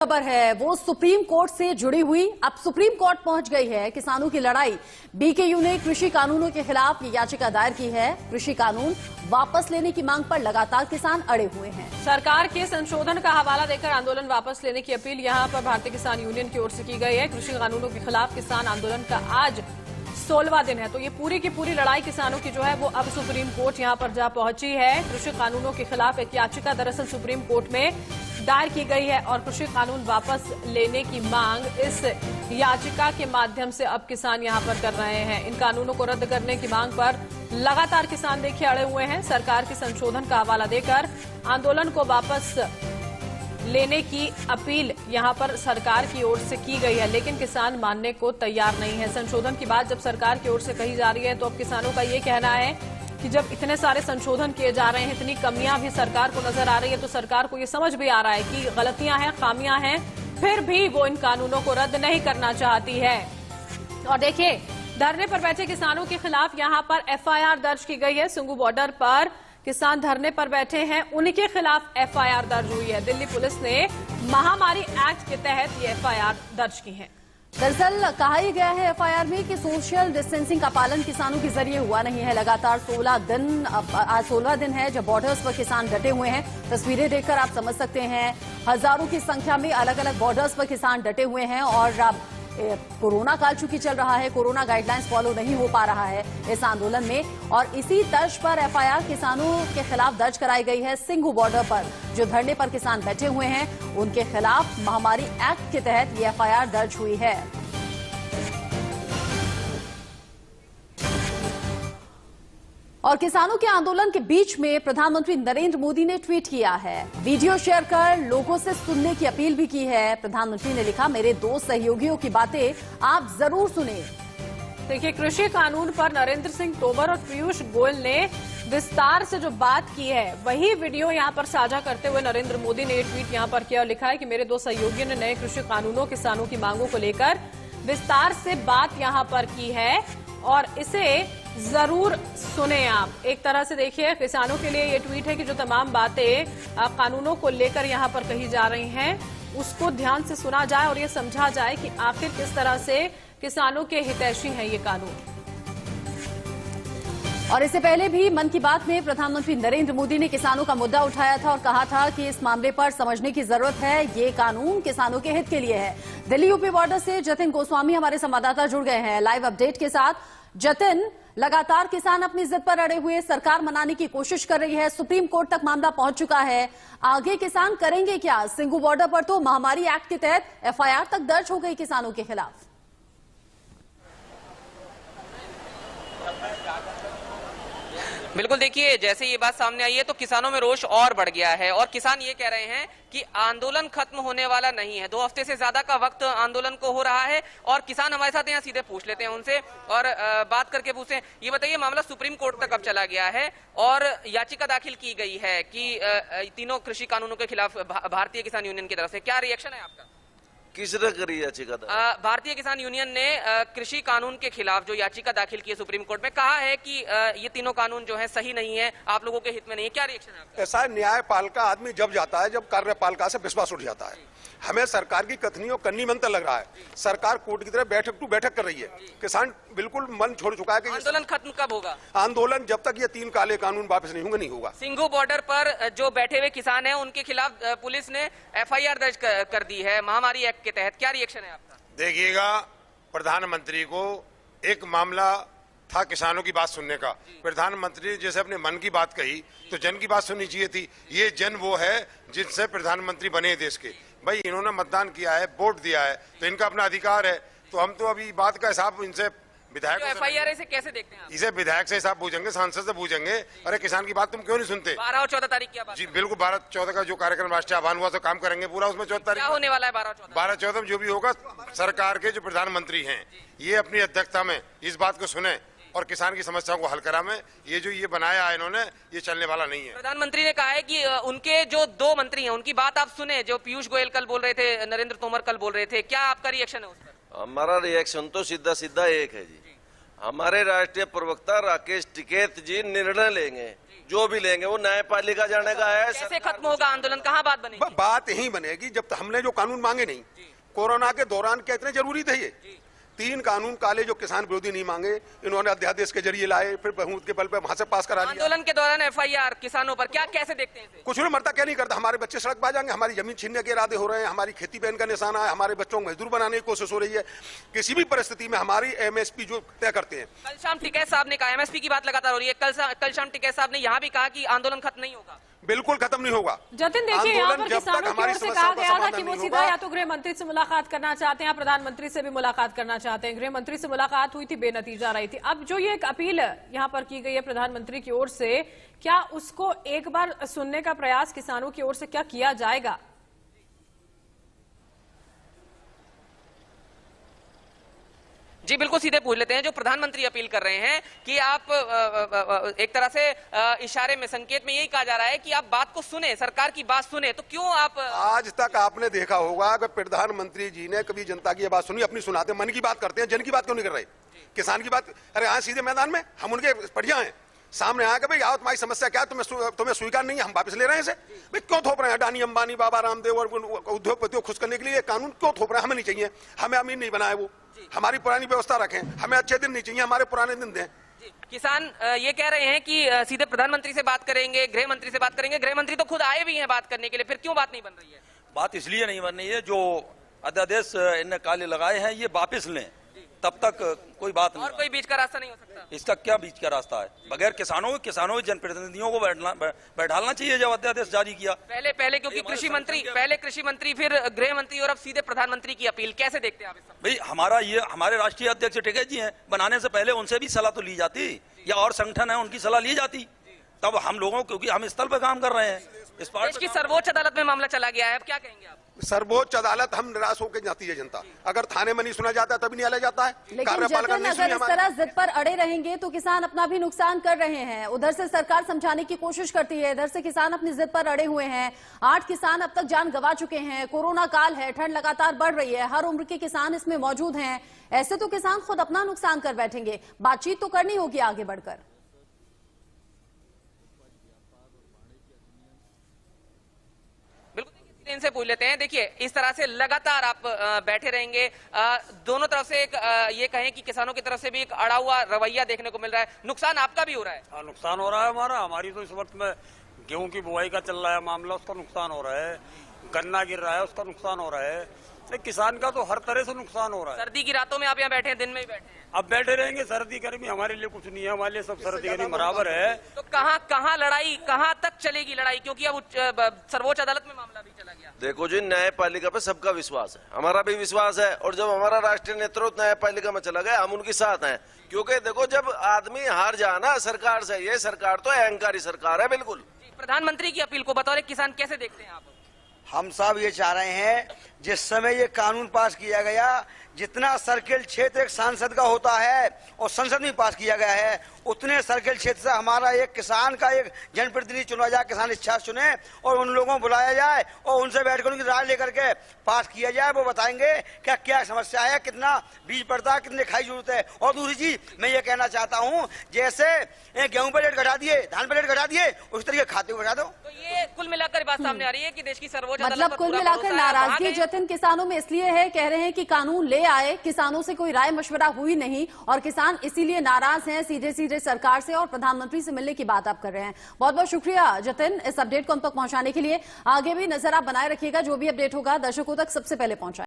खबर है वो सुप्रीम कोर्ट से जुड़ी हुई। अब सुप्रीम कोर्ट पहुंच गई है किसानों की लड़ाई। बीकेयू ने कृषि कानूनों के खिलाफ ये याचिका दायर की है। कृषि कानून वापस लेने की मांग पर लगातार किसान अड़े हुए हैं। सरकार के संशोधन का हवाला देकर आंदोलन वापस लेने की अपील यहां पर भारतीय किसान यूनियन की ओर से की गई है। कृषि कानूनों के खिलाफ किसान आंदोलन का आज 16वां दिन है, तो ये पूरी की पूरी लड़ाई किसानों की जो है वो अब सुप्रीम कोर्ट यहां पर जा पहुंची है। कृषि कानूनों के खिलाफ एक याचिका दरअसल सुप्रीम कोर्ट में दायर की गई है और कृषि कानून वापस लेने की मांग इस याचिका के माध्यम से अब किसान यहां पर कर रहे हैं। इन कानूनों को रद्द करने की मांग पर लगातार किसान देखिए अड़े हुए हैं। सरकार के संशोधन का हवाला देकर आंदोलन को वापस लेने की अपील यहां पर सरकार की ओर से की गई है, लेकिन किसान मानने को तैयार नहीं है। संशोधन की बात जब सरकार की ओर से कही जा रही है तो अब किसानों का ये कहना है कि जब इतने सारे संशोधन किए जा रहे हैं, इतनी कमियां भी सरकार को नजर आ रही है, तो सरकार को ये समझ भी आ रहा है कि गलतियां हैं, खामियां हैं, फिर भी वो इन कानूनों को रद्द नहीं करना चाहती है। और देखिए, धरने पर बैठे किसानों के खिलाफ यहां पर एफआईआर दर्ज की गई है। सिंगू बॉर्डर पर किसान धरने पर बैठे हैं, उनके खिलाफ एफआईआर दर्ज हुई है। दिल्ली पुलिस ने महामारी एक्ट के तहत ये एफआईआर दर्ज की है। दरअसल कहा ही गया है एफआईआर में कि सोशल डिस्टेंसिंग का पालन किसानों के जरिए हुआ नहीं है। लगातार 16 दिन, आज 16वां दिन है जब बॉर्डर्स पर किसान डटे हुए हैं। तस्वीरें देखकर आप समझ सकते हैं, हजारों की संख्या में अलग अलग बॉर्डर्स पर किसान डटे हुए हैं। और अब कोरोना काल चूंकि चल रहा है, कोरोना गाइडलाइंस फॉलो नहीं हो पा रहा है इस आंदोलन में, और इसी तर्ज पर एफआईआर किसानों के खिलाफ दर्ज कराई गई है। सिंघू बॉर्डर पर जो धरने पर किसान बैठे हुए हैं, उनके खिलाफ महामारी एक्ट के तहत ये एफआईआर दर्ज हुई है। और किसानों के आंदोलन के बीच में प्रधानमंत्री नरेंद्र मोदी ने ट्वीट किया है, वीडियो शेयर कर लोगों से सुनने की अपील भी की है। प्रधानमंत्री ने लिखा, मेरे दो सहयोगियों की बातें आप जरूर सुने। देखिए, कृषि कानून पर नरेंद्र सिंह तोमर और पीयूष गोयल ने विस्तार से जो बात की है, वही वीडियो यहां पर साझा करते हुए नरेंद्र मोदी ने ये ट्वीट यहां पर किया और लिखा है कि मेरे दो सहयोगियों ने नए कृषि कानूनों किसानों की मांगों को लेकर विस्तार से बात यहां पर की है और इसे जरूर सुने आप। एक तरह से देखिए, किसानों के लिए ये ट्वीट है कि जो तमाम बातें कानूनों को लेकर यहां पर कही जा रही हैं, उसको ध्यान से सुना जाए और ये समझा जाए कि आखिर किस तरह से किसानों के हितैषी हैं ये कानून। और इससे पहले भी मन की बात में प्रधानमंत्री नरेंद्र मोदी ने किसानों का मुद्दा उठाया था और कहा था कि इस मामले पर समझने की जरूरत है, ये कानून किसानों के हित के लिए है। दिल्ली यूपी बॉर्डर से जतिन गोस्वामी हमारे संवाददाता जुड़ गए हैं लाइव अपडेट के साथ। जतिन, लगातार किसान अपनी जिद पर अड़े हुए सरकार मनाने की कोशिश कर रही है, सुप्रीम कोर्ट तक मामला पहुंच चुका है, आगे किसान करेंगे क्या? सिंघू बॉर्डर पर तो महामारी एक्ट के तहत एफआईआर तक दर्ज हो गई किसानों के खिलाफ। बिल्कुल, देखिए, जैसे ये बात सामने आई है तो किसानों में रोष और बढ़ गया है और किसान ये कह रहे हैं कि आंदोलन खत्म होने वाला नहीं है। 2 हफ्ते से ज्यादा का वक्त आंदोलन को हो रहा है और किसान हमारे साथ यहाँ सीधे पूछ लेते हैं उनसे और बात करके पूछते हैं। ये बताइए, मामला सुप्रीम कोर्ट तक अब चला गया है और याचिका दाखिल की गई है कि तीनों कृषि कानूनों के खिलाफ भारतीय किसान यूनियन की तरफ से, क्या रिएक्शन है आपका? किसने करी याचिका? भारतीय किसान यूनियन ने कृषि कानून के खिलाफ जो याचिका दाखिल की है सुप्रीम कोर्ट में, कहा है कि ये तीनों कानून जो है सही नहीं है, आप लोगों के हित में नहीं है। क्या रिएक्शन है आपका? ऐसा न्यायपालिका आदमी जब जाता है जब कार्यपालिका से विश्वास उठ जाता है। हमें सरकार की कथनी और कन्नी मनता लग रहा है। सरकार कोर्ट की तरह बैठक टू बैठक कर रही है। किसान बिल्कुल मन छोड़ चुका है कि आंदोलन खत्म कब होगा? आंदोलन जब तक ये 3 काले कानून वापस नहीं होंगे नहीं होगा। सिंघू बॉर्डर पर जो बैठे हुए किसान हैं उनके खिलाफ पुलिस ने एफआईआर दर्ज कर दी है महामारी एक्ट के तहत, क्या रिएक्शन है आपका? देखिएगा, प्रधानमंत्री को एक मामला था किसानों की बात सुनने का। प्रधानमंत्री ने जैसे अपने मन की बात कही तो जन की बात सुननी चाहिए थी। ये जन वो है जिनसे प्रधानमंत्री बने देश के। भाई, इन्होंने मतदान किया है, वोट दिया है, तो इनका अपना अधिकार है। तो हम तो अभी बात का हिसाब इनसे विधायक एफआईआर से कैसे देखते हैं आप? इसे विधायक से हिसाब पूछेंगे, सांसद से पूछेंगे। अरे किसान की बात तुम क्यों नहीं सुनते? 12 और 14 तारीख की बात? जी बिल्कुल, 12-14 का जो कार्यक्रम राष्ट्रीय आह्वान हुआ तो काम करेंगे पूरा। उसमें 14 तारीख क्या होने वाला है? 12-14 जो भी होगा, सरकार के जो प्रधानमंत्री हैं ये अपनी अध्यक्षता में इस बात को सुने और किसान की समस्याओं को हल करा में। ये जो ये बनाया है इन्होंने, ये चलने वाला नहीं है। प्रधानमंत्री ने कहा है कि उनके जो 2 मंत्री हैं उनकी बात आप सुने, जो पीयूष गोयल कल बोल रहे थे, नरेंद्र तोमर कल बोल रहे थे, क्या आपका रिएक्शन है उस पर? हमारा रिएक्शन तो सीधा सीधा एक है जी। हमारे राष्ट्रीय प्रवक्ता राकेश टिकैत जी निर्णय लेंगे जो भी लेंगे वो न्यायपालिका जाने का है। कैसे खत्म होगा आंदोलन, कहाँ बात बनेगी? बात यही बनेगी जब हमने जो कानून मांगे नहीं, कोरोना के दौरान क्या इतने जरूरी थे ये 3 कानून काले जो किसान विरोधी नहीं मांगे, इन्होंने अध्यादेश के जरिए लाए, फिर बहुमत के बल पे वहां से पास करा लिया। आंदोलन के दौरान FIR किसानों पर क्या कैसे देखते हैं इसे? कुछ नहीं मरता, क्या नहीं करता, हमारे बच्चे सड़क पर आ जाएंगे, हमारी जमीन छीनने के इरादे हो रहे हैं, हमारी खेती बैन का निशाना है, हमारे बच्चों को मजदूर बनाने की कोशिश हो रही है। किसी भी परिस्थिति में हमारी MSP जो तय करते हैं। कल शाम टिकैत साहब ने कहा, MSP की बात लगातार हो रही है, कल शाम टिकैत साहब ने यहाँ भी कहा कि आंदोलन खत्म नहीं होगा। बिल्कुल खत्म नहीं होगा। जतिन देखिए, यहाँ पर किसानों की ओर से कहा गया था कि वो सीधा होगा। या तो गृह मंत्री से मुलाकात करना चाहते हैं या प्रधानमंत्री से भी मुलाकात करना चाहते हैं। गृह मंत्री से मुलाकात हुई थी, बेनतीजा रही थी। अब जो ये एक अपील यहाँ पर की गई है प्रधानमंत्री की ओर से, क्या उसको एक बार सुनने का प्रयास किसानों की ओर से क्या किया जाएगा? जी बिल्कुल, सीधे पूछ लेते हैं। जो प्रधानमंत्री अपील कर रहे हैं कि आप एक तरह से इशारे में, संकेत में यही कहा जा रहा है कि आप बात को सुने, सरकार की बात सुने, तो क्यों आप आज तक आपने देखा होगा कि प्रधानमंत्री जी ने कभी जनता की बात सुनी? अपनी सुनाते, मन की बात करते हैं, जन की बात क्यों नहीं कर रहे? किसान की बात, अरे आए सीधे मैदान में, हम उनके बढ़िया हैं, सामने आया कि भाई आओ, तुम्हारी समस्या क्या है, तुम्हें स्वीकार नहीं है, हम वापस ले रहे हैं इसे। भाई क्यों थोप रहे हैं अडानी, अंबानी, बाबा रामदेव और उद्योगपतियों को खुश करने के लिए कानून क्यों थोप रहे हैं? हमें नहीं चाहिए, हमें अमीर नहीं बनाए वो, हमारी पुरानी व्यवस्था रखें, हमें अच्छे दिन नहीं चाहिए, हमारे पुराने दिन दें। किसान ये कह रहे हैं कि सीधे प्रधानमंत्री से बात करेंगे, गृह मंत्री से बात करेंगे। गृह मंत्री तो खुद आए भी हैं बात करने के लिए, फिर क्यों बात नहीं बन रही है? बात इसलिए नहीं बन रही है, जो अध्यादेश इनने काले लगाए हैं ये वापस लें, तब तक कोई बात नहीं। और कोई बीच का रास्ता नहीं हो सकता? इसका क्या बीच का रास्ता है? बगैर किसानों के जनप्रतिनिधियों को बैठालना चाहिए जब अध्यादेश जारी किया। पहले क्योंकि कृषि मंत्री, फिर गृह मंत्री और अब सीधे प्रधानमंत्री की अपील, कैसे देखते हैं आप इस सब? भाई हमारे राष्ट्रीय अध्यक्ष टिकैत जी हैं, बनाने से पहले उनसे भी सलाह तो ली जाती, या और संगठन है उनकी सलाह ली जाती, तब हम लोगों, क्योंकि हम स्थल पर काम कर रहे हैं। इस देश की सर्वोच्च अदालत में मामला चला गया है, अब क्या कहेंगे आप? सर्वोच्च अदालत, हम निराश होकर जाती है जनता। अगर थाने में नहीं सुना जाता तभी न्यायालय जाता है। लेकिन कार्यपालिका जतिन, नहीं अगर सुनी इस हमारी। तरह जिद पर अड़े रहेंगे तो किसान अपना भी नुकसान कर रहे हैं। उधर से सरकार समझाने की कोशिश करती है, इधर से किसान अपनी जिद पर अड़े हुए हैं। 8 किसान अब तक जान गंवा चुके हैं। कोरोना काल है, ठंड लगातार बढ़ रही है, हर उम्र के किसान इसमें मौजूद हैं। ऐसे तो किसान खुद अपना नुकसान कर बैठेंगे। बातचीत तो करनी होगी आगे बढ़कर। इनसे पूछ लेते हैं। देखिए, इस तरह से लगातार आप बैठे रहेंगे, दोनों तरफ से एक ये कहें कि किसानों की तरफ से भी एक अड़ा हुआ रवैया देखने को मिल रहा है। नुकसान आपका भी हो रहा है? हाँ, नुकसान हो रहा है हमारी तो इस वक्त में गेहूं की बुआई का चल रहा है मामला, उसका नुकसान हो रहा है। गन्ना गिर रहा है, उसका नुकसान हो रहा है। किसान का तो हर तरह से नुकसान हो रहा है। सर्दी की रातों में आप यहाँ बैठे हैं, दिन में ही बैठे हैं? अब बैठे रहेंगे, सर्दी गर्मी हमारे लिए कुछ नहीं है, हमारे लिए सब सर्दी गर्मी बराबर है। तो कहाँ लड़ाई, कहाँ तक चलेगी लड़ाई? क्योंकि अब सर्वोच्च अदालत में मामला भी चला गया। देखो जी, न्यायपालिका पे सबका विश्वास है, हमारा भी विश्वास है, और जब हमारा राष्ट्रीय नेतृत्व न्यायपालिका में चला गया, हम उनके साथ हैं। क्योंकि देखो, जब आदमी हार जाना सरकार से, ये सरकार तो अहंकारी सरकार है बिल्कुल। प्रधानमंत्री की अपील को बतौर एक किसान कैसे देखते हैं आप? हम सब ये चाह रहे हैं, जिस समय ये कानून पास किया गया, जितना सर्किल क्षेत्र एक सांसद का होता है और संसद में पास किया गया है, उतने सर्किल क्षेत्र से हमारा एक किसान का एक जनप्रतिनिधि चुना जाए, किसान इच्छा चुने और उन लोगों को बुलाया जाए और उनसे बैठकर उनकी राय लेकर के पास किया जाए। वो बताएंगे क्या क्या समस्या है, कितना बीज पड़ता है, कितने खाई जरूरत है। और दूसरी चीज मैं ये कहना चाहता हूँ, जैसे गेहूं पर रेट घटा दिए, धान पर रेट घटा दिए, उस तरीके खाते को घटा दो। तो ये कुल मिलाकर बात सामने आ रही है कि देश की सर्वोच्च अदालत मतलब पर कुल पूरा मिलाकर भरोसा है। नाराजगी जतिन किसानों में इसलिए है, कह रहे हैं कि कानून ले आए, किसानों से कोई राय मशवरा हुई नहीं और किसान इसीलिए नाराज हैं, सीधे सीधे सरकार से और प्रधानमंत्री से मिलने की बात आप कर रहे हैं। बहुत बहुत शुक्रिया जतिन, इस अपडेट को हम तक पहुंचाने के लिए। आगे भी नजर आप बनाए रखिएगा, जो भी अपडेट होगा दर्शकों तक सबसे पहले पहुंचाएं।